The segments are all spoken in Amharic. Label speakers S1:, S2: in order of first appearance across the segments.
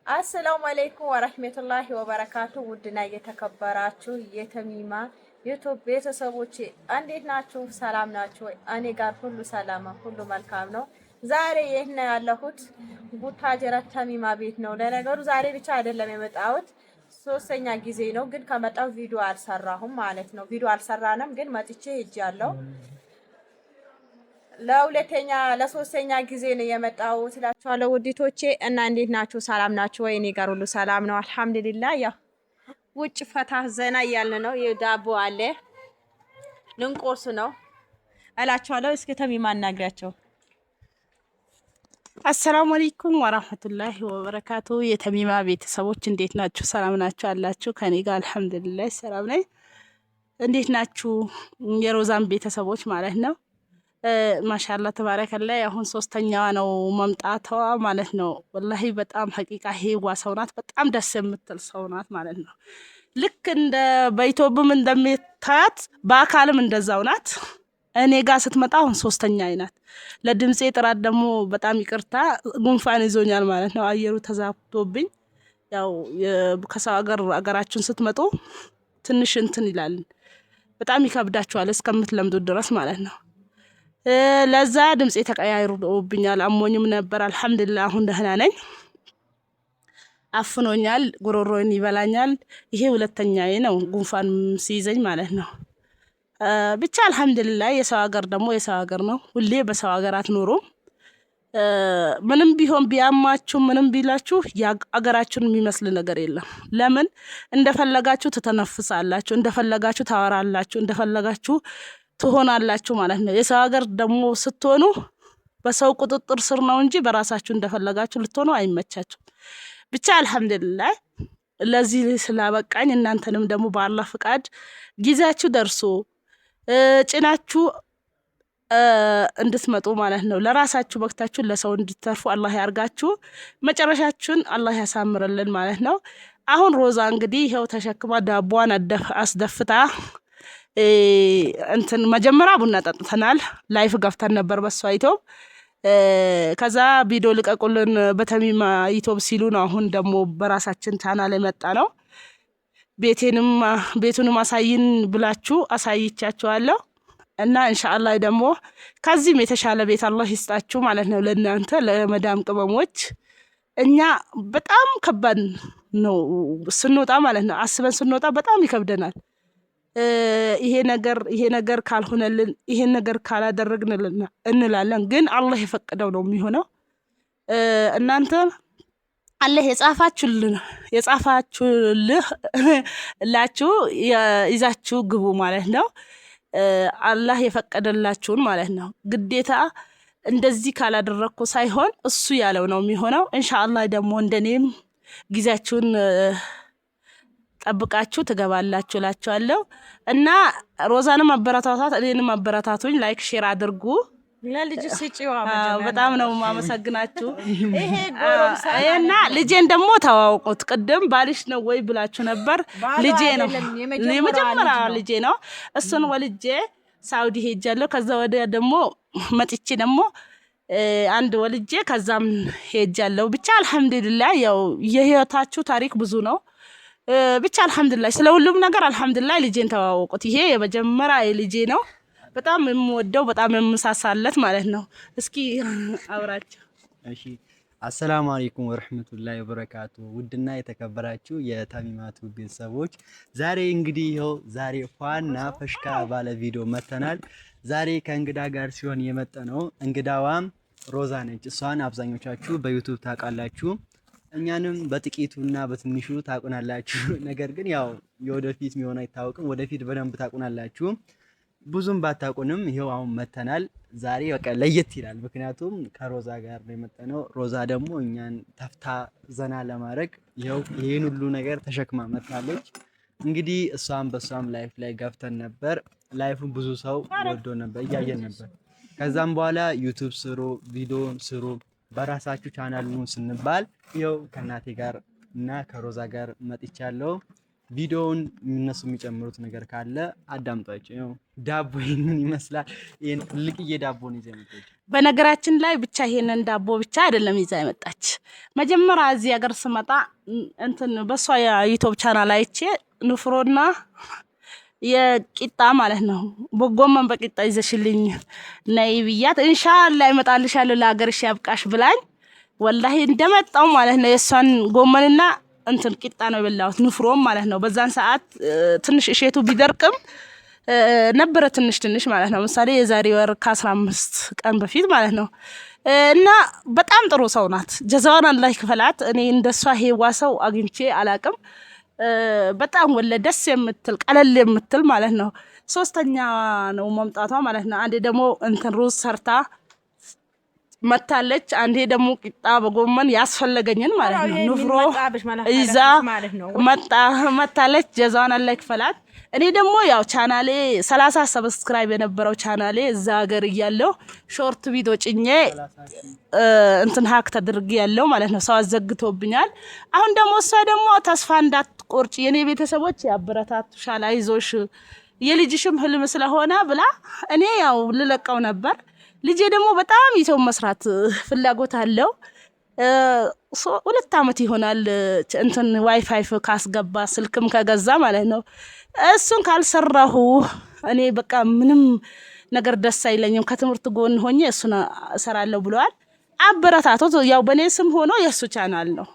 S1: አሰላሙ አለይኩም ወራህመቱላሂ ወበረካቱ። ውድና የተከበራችሁ የተሚማ ዩቲዩብ ቤተሰቦቼ እንዴት ናችሁ? ሰላም ናችሁ ወይ? እኔ ጋር ሁሉ ሰላም፣ ሁሉ መልካም ነው። ዛሬ የት ነው ያለሁት? ቡታጀራ ተሚማ ቤት ነው። ለነገሩ ዛሬ ብቻ አይደለም የመጣሁት፣ ሶስተኛ ጊዜ ነው። ግን ከመጣሁ ቪዲዮ አልሰራሁም ማለት ነው። ቪዲዮ አልሰራንም፣ ግን መጥቼ ሄጃለሁ። ለሁለተኛ ለሶስተኛ ጊዜ ነው የመጣሁት እላችኋለሁ ውዲቶቼ። እና እንዴት ናችሁ? ሰላም ናችሁ ወይ? እኔ ጋር ሁሉ ሰላም ነው አልሐምዱሊላህ። ያው ውጭ ፈታ ዘና እያልን ነው። የዳቦ አለ ልንቆርስ ነው እላችኋለሁ። እስኪ ተሚማ አናግሪያቸው።
S2: አሰላሙ አለይኩም ወራህመቱላሂ ወበረካቱ። የተሚማ ቤተሰቦች እንዴት ናችሁ? ሰላም ናችሁ አላችሁ? ከኔ ጋር አልሐምዱሊላህ ሰላም ነኝ። እንዴት ናችሁ? የሮዛን ቤተሰቦች ማለት ነው። ማሻአላ ተባረከላ። አሁን ሶስተኛዋ ነው መምጣቷ ማለት ነው። ወላሂ በጣም ሐቂቃ ሄዋ ሰው ናት። በጣም ደስ የምትል ሰው ናት ማለት ነው። ልክ እንደ በኢትዮጵያም እንደምታያት በአካልም እንደዛው ናት። እኔ ጋር ስትመጣ አሁን ሶስተኛ ናት። ለድምጼ ጥራት ደግሞ በጣም ይቅርታ፣ ጉንፋን ይዞኛል ማለት ነው። አየሩ ተዛብቶብኝ ያው ከሰው አገራችን ስትመጡ ትንሽ እንትን ይላል፣ በጣም ይከብዳችኋል እስከምትለምዱ ድረስ ማለት ነው። ለዛ ድምጼ ተቀያይሮብኛል። አሞኝም ነበር። አልሐምዱሊላህ አሁን ደህና ነኝ። አፍኖኛል፣ ጉሮሮን ይበላኛል። ይሄ ሁለተኛዬ ነው ጉንፋን ሲይዘኝ ማለት ነው። ብቻ አልሐምዱሊላህ። የሰው ሀገር ደግሞ የሰው ሀገር ነው። ሁሌ በሰው ሀገር አትኖሩም። ምንም ቢሆን ቢያማችሁ ምንም ቢላችሁ አገራችሁን የሚመስል ነገር የለም። ለምን እንደፈለጋችሁ ትተነፍሳላችሁ፣ እንደፈለጋችሁ ታወራላችሁ፣ እንደፈለጋችሁ ትሆናላችሁ ማለት ነው። የሰው ሀገር ደግሞ ስትሆኑ በሰው ቁጥጥር ስር ነው እንጂ በራሳችሁ እንደፈለጋችሁ ልትሆኑ አይመቻችሁ። ብቻ አልሐምዱሊላህ ለዚህ ስላበቃኝ እናንተንም ደግሞ በአላህ ፍቃድ ጊዜያችሁ ደርሶ ጭናችሁ እንድትመጡ ማለት ነው። ለራሳችሁ በክታችሁ ለሰው እንድትተርፉ አላህ ያርጋችሁ። መጨረሻችሁን አላህ ያሳምርልን ማለት ነው። አሁን ሮዛ እንግዲህ ይኸው ተሸክማ ዳቧን አስደፍታ እንትን መጀመሪያ ቡና ጠጥተናል። ላይፍ ገፍተን ነበር በሷ ዩቲዩብ። ከዛ ቪዲዮ ልቀቁልን በተሚማ ዩቲዩብ ሲሉ ነው አሁን ደግሞ በራሳችን ቻናል የመጣ ነው። ቤቱንም አሳይን ብላችሁ አሳይቻችኋለሁ። እና ኢንሻአላህ ደግሞ ከዚህም የተሻለ ቤት አላህ ይስጣችሁ ማለት ነው ለእናንተ ለመዳም ቅመሞች። እኛ በጣም ከባድ ነው ስንወጣ ማለት ነው። አስበን ስንወጣ በጣም ይከብደናል። ይሄ ነገር ካልሆነልን ይሄን ነገር ካላደረግንልን እንላለን። ግን አላህ የፈቀደው ነው የሚሆነው። እናንተ አላህ የጻፋችሁላችሁ ይዛችሁ ግቡ ማለት ነው። አላህ የፈቀደላችሁን ማለት ነው። ግዴታ እንደዚህ ካላደረኩ ሳይሆን እሱ ያለው ነው የሚሆነው። ኢንሻአላህ ደግሞ እንደኔም ጊዜያችሁን ጠብቃችሁ ትገባላችሁ እላችኋለሁ። እና ሮዛንም አበረታታት፣ እኔንም አበረታቱኝ። ላይክ ሼር አድርጉ።
S1: ለልጅ ስጪዋ
S2: በጣም ነው ማመሰግናችሁ። እና ልጄን ደግሞ ተዋውቁት። ቅድም ባልሽ ነው ወይ ብላችሁ ነበር። ልጄ ነው፣ የመጀመሪያ ልጄ ነው። እሱን ወልጄ ሳውዲ ሄጃለሁ። ከዛ ወዲያ ደግሞ መጥቼ ደግሞ አንድ ወልጄ ከዛም ሄጃለሁ። ብቻ አልሐምዱሊላህ ያው የህይወታችሁ ታሪክ ብዙ ነው። ብቻ አልሐምዱሊላህ ስለ ሁሉም ነገር አልሐምዱሊላህ። ልጄን ተዋወቁት። ይሄ የመጀመሪያ ልጄ ነው። በጣም የምወደው በጣም የምሳሳለት ማለት ነው። እስኪ አውራቸው።
S3: እሺ አሰላሙ አለይኩም ወራህመቱላሂ ወበረካቱ። ውድና የተከበራችሁ የተሚማቱ ቤተሰቦች ዛሬ እንግዲህ ይኸው ዛሬ ፏና ፈሽካ ባለ ቪዲዮ መተናል። ዛሬ ከእንግዳ ጋር ሲሆን የመጣ ነው። እንግዳዋም ሮዛ ነች። እሷን አብዛኞቻችሁ በዩቲዩብ ታውቃላችሁ። እኛንም በጥቂቱና በትንሹ ታቁናላችሁ። ነገር ግን ያው የወደፊት የሚሆን አይታወቅም። ወደፊት በደንብ ታቁናላችሁ። ብዙም ባታቁንም ይሄው አሁን መተናል። ዛሬ በቃ ለየት ይላል። ምክንያቱም ከሮዛ ጋር ነው የመጣነው። ሮዛ ደግሞ እኛን ተፍታ ዘና ለማድረግ ይሄው ይሄን ሁሉ ነገር ተሸክማ መጣለች። እንግዲህ በሷም ላይፍ ላይ ገፍተን ነበር። ላይፉን ብዙ ሰው ወዶ ነበር፣ እያየን ነበር። ከዛም በኋላ ዩቲዩብ ስሩ፣ ቪዲዮ ስሩ፣ በራሳችሁ ቻናል ነው ስንባል ይሄው ከናቴ ጋር እና ከሮዛ ጋር መጥቻለሁ። ቪዲዮውን እነሱ የሚጨምሩት ነገር ካለ አዳምጧቸው። ዳቦ ይሄንን ይመስላል። ይሄን ትልቅዬ ዳቦ ነው ይዘው የመጣች።
S2: በነገራችን ላይ ብቻ ይሄንን ዳቦ ብቻ አይደለም ይዛ የመጣች። መጀመሪያ እዚህ ሀገር ስመጣ እንትን በሷ የዩቲዩብ ቻናል አይቼ ንፍሮና የቂጣ ማለት ነው በጎመን በቂጣ ይዘሽልኝ ነይ ብያት ኢንሻአላህ ይመጣልሻል ለሀገርሽ ያብቃሽ ብላኝ ወላሂ እንደመጣው ማለት ነው የሷን ጎመንና እንትን ቂጣ ነው የበላሁት ንፍሮም ማለት ነው። በዛን ሰዓት ትንሽ እሸቱ ቢደርቅም ነበረ ትንሽ ማለት ነው። ምሳሌ የዛሬ ወር ከ15 ቀን በፊት ማለት ነው። እና በጣም ጥሩ ሰው ናት። ጀዛዋን አላህ ይክፈላት። እኔ እንደሷ ሄዋ ሰው አግኝቼ አላቅም። በጣም ወለ ደስ የምትል ቀለል የምትል ማለት ነው። ሶስተኛ ነው መምጣቷ ማለት ነው። አንዴ ደግሞ እንትን ሩዝ ሰርታ መታለች። አንዴ ደግሞ ቂጣ በጎመን ያስፈልገኝን ማለት ነው ንፍሮ ይዛ መታለች። ጀዛዋን አላህ ይክፈላት። እኔ ደግሞ ያው ቻናሌ 30 ሰብስክራይብ የነበረው ቻናሌ እዛ ሀገር እያለሁ ሾርት ቪዲዮ ጭኜ እንትን ሀክ ተደርጌ ያለው ማለት ነው። ሰው አዘግቶብኛል። አሁን ደግሞ እሷ ደግሞ ተስፋ እንዳትቆርጭ የኔ ቤተሰቦች ያበረታቱሻል፣ አይዞሽ የልጅሽም ህልም ስለሆነ ብላ እኔ ያው ልለቀው ነበር። ልጄ ደግሞ በጣም ይተው መስራት ፍላጎት አለው። 2 አመት ይሆናል እንትን ዋይፋይ ካስገባ ስልክም ከገዛ ማለት ነው። እሱን ካልሰራሁ እኔ በቃ ምንም ነገር ደስ አይለኝም። ከትምህርት ጎን ሆኜ እሱን እሰራለሁ ብለዋል። አበረታቶት ያው በኔ ስም ሆኖ የሱ ቻናል ነው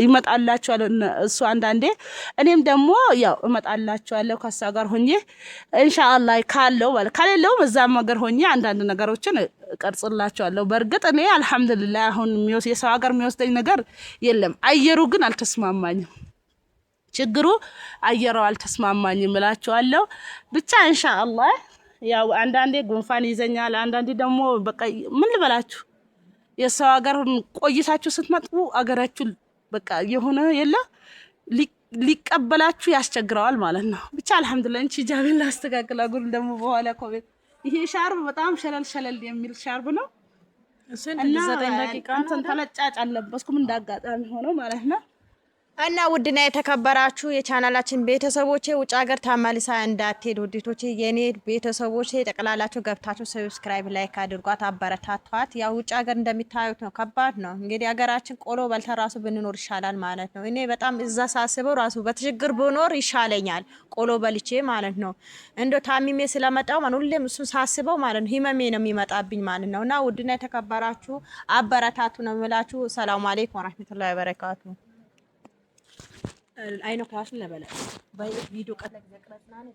S2: ይመጣላችኋል እሱ አንዳንዴ እኔም ደግሞ ያው እመጣላችኋለሁ ከሷ ጋር ሆኜ ኢንሻአላህ ካለው ማለት ከሌለውም እዛም ሀገር ሆኜ አንዳንድ ነገሮችን እቀርጽላችኋለሁ። በርግጥ እኔ አልহামዱሊላህ አሁን የሰው ሀገር የሚወስደኝ ነገር የለም። አየሩ ግን አልተስማማኝም። ችግሩ አየሩ አልተስማማኝም እላችኋለሁ። ብቻ ኢንሻአላህ ያው አንዳንዴ ጉንፋን ይዘኛል፣ አንዳንዴ ደግሞ በቃ ምን ልበላችሁ የሰው ሀገር ቆይታችሁ ስትመጡ አገራችሁ በቃ የሆነ የለ ሊቀበላችሁ ያስቸግራል ማለት ነው። ብቻ አልহামዱሊላህ እንቺ ጃቢን ላስተካክል አጉል ደግሞ በኋላ ኮሜንት ይሄ ሻርብ በጣም ሸለል የሚል ሻርብ ነው እና 9 ደቂቃ እንትን ተለጫጭ አለበስኩም እንዳጋጣሚ ሆኖ ማለት ነው።
S1: እና ውድና የተከበራችሁ የቻናላችን ቤተሰቦቼ ውጭ ሀገር ተመልሳ እንዳትሄድ ውዲቶቼ የኔ ቤተሰቦቼ ጠቅላላችሁ ገብታችሁ ሰብስክራይብ ላይክ አድርጓት አበረታቷት። ያው ውጭ ሀገር እንደሚታዩት ነው፣ ከባድ ነው። እንግዲህ ሀገራችን ቆሎ በልተ ራሱ ብንኖር ይሻላል ማለት ነው። እኔ በጣም እዛ ሳስበው ራሱ በትሽግር ብኖር ይሻለኛል ቆሎ በልቼ ማለት ነው። እንደው ታሚሜ ስለመጣው ማለት ሁሌም እሱ ሳስበው ማለት ነው ህመሜ ነው የሚመጣብኝ ማለት ነው። እና ውድና የተከበራችሁ አበረታቱ ነው የምላችሁ። ሰላም አለይኩም ወራህመቱላሂ ወበረካቱ። አይኖ ክላስ ለበለ ባይ ቪዲዮ ቀለቅ ዘቅረጽናን